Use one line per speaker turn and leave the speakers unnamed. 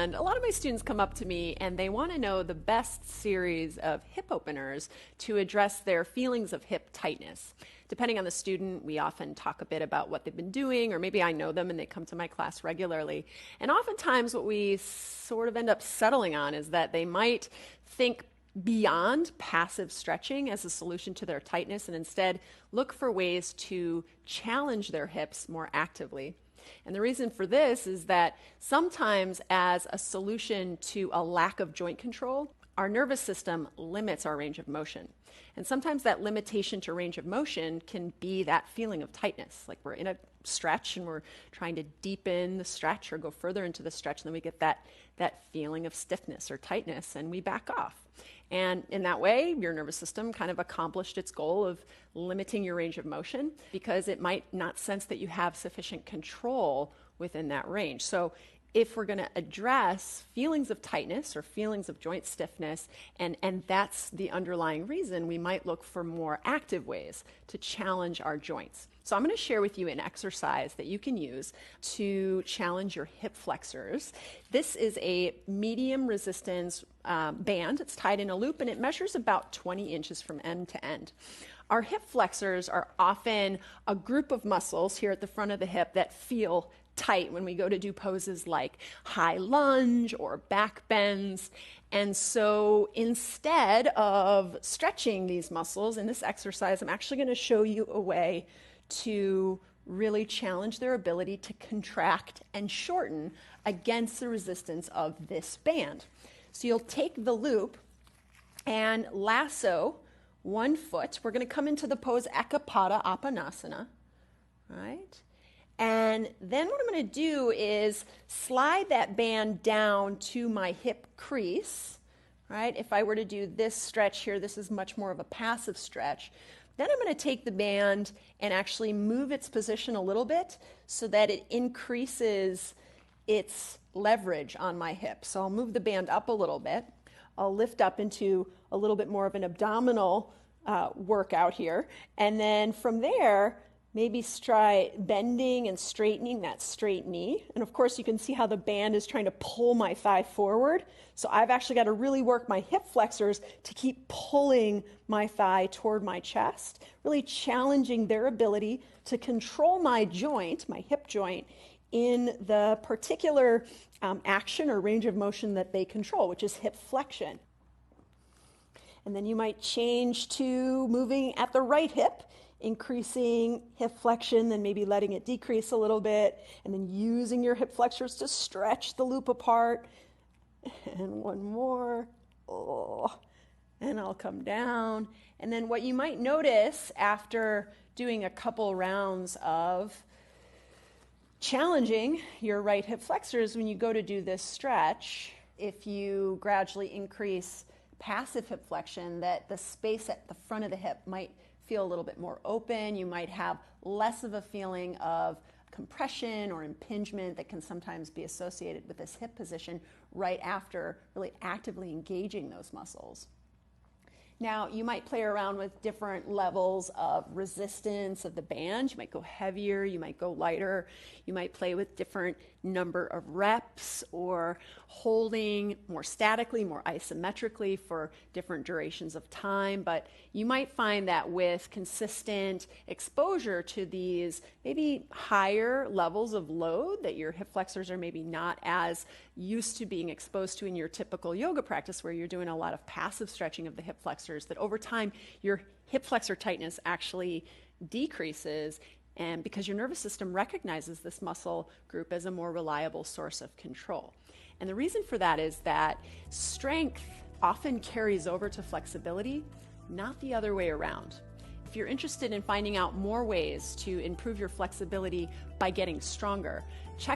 And a lot of my students come up to me and they want to know the best series of hip openers to address their feelings of hip tightness. Depending on the student, we often talk a bit about what they've been doing, or maybe I know them and they come to my class regularly. And oftentimes what we sort of end up settling on is that they might think beyond passive stretching as a solution to their tightness and instead look for ways to challenge their hips more actively. And the reason for this is that sometimes as a solution to a lack of joint control, our nervous system limits our range of motion. And sometimes that limitation to range of motion can be that feeling of tightness, like we're in a stretch and we're trying to deepen the stretch or go further into the stretch, and then we get that feeling of stiffness or tightness and we back off. And in that way, your nervous system kind of accomplished its goal of limiting your range of motion because it might not sense that you have sufficient control within that range. So if we're going to address feelings of tightness or feelings of joint stiffness, and that's the underlying reason, we might look for more active ways to challenge our joints. So I'm going to share with you an exercise that you can use to challenge your hip flexors. This is a medium resistance band. It's tied in a loop and it measures about 20 inches from end to end. Our hip flexors are often a group of muscles here at the front of the hip that feel tight when we go to do poses like high lunge or back bends. And so instead of stretching these muscles in this exercise, I'm actually going to show you a way to really challenge their ability to contract and shorten against the resistance of this band. So you'll take the loop and lasso one foot. We're going to come into the pose Ekapada Apanasana, right? And then what I'm going to do is slide that band down to my hip crease, right? If I were to do this stretch here, this is much more of a passive stretch. Then I'm going to take the band and actually move its position a little bit so that it increases its leverage on my hip. So I'll move the band up a little bit. I'll lift up into a little bit more of an abdominal workout here. And then from there, maybe try bending and straightening that straight knee. And of course, you can see how the band is trying to pull my thigh forward. So I've actually got to really work my hip flexors to keep pulling my thigh toward my chest, really challenging their ability to control my joint, my hip joint, in the particular action or range of motion that they control, which is hip flexion. And then you might change to moving at the right hip, increasing hip flexion, then maybe letting it decrease a little bit, and then using your hip flexors to stretch the loop apart. And one more. And I'll come down. And then what you might notice after doing a couple rounds of challenging your right hip flexors, when you go to do this stretch, if you gradually increase passive hip flexion, that the space at the front of the hip might feel a little bit more open. You might have less of a feeling of compression or impingement that can sometimes be associated with this hip position right after really actively engaging those muscles. Now, you might play around with different levels of resistance of the band. You might go heavier, you might go lighter. You might play with different number of reps or holding more statically, more isometrically for different durations of time. But you might find that with consistent exposure to these maybe higher levels of load that your hip flexors are maybe not as used to being exposed to in your typical yoga practice where you're doing a lot of passive stretching of the hip flexors, that over time your hip flexor tightness actually decreases, and because your nervous system recognizes this muscle group as a more reliable source of control. And the reason for that is that strength often carries over to flexibility, not the other way around. If you're interested in finding out more ways to improve your flexibility by getting stronger, check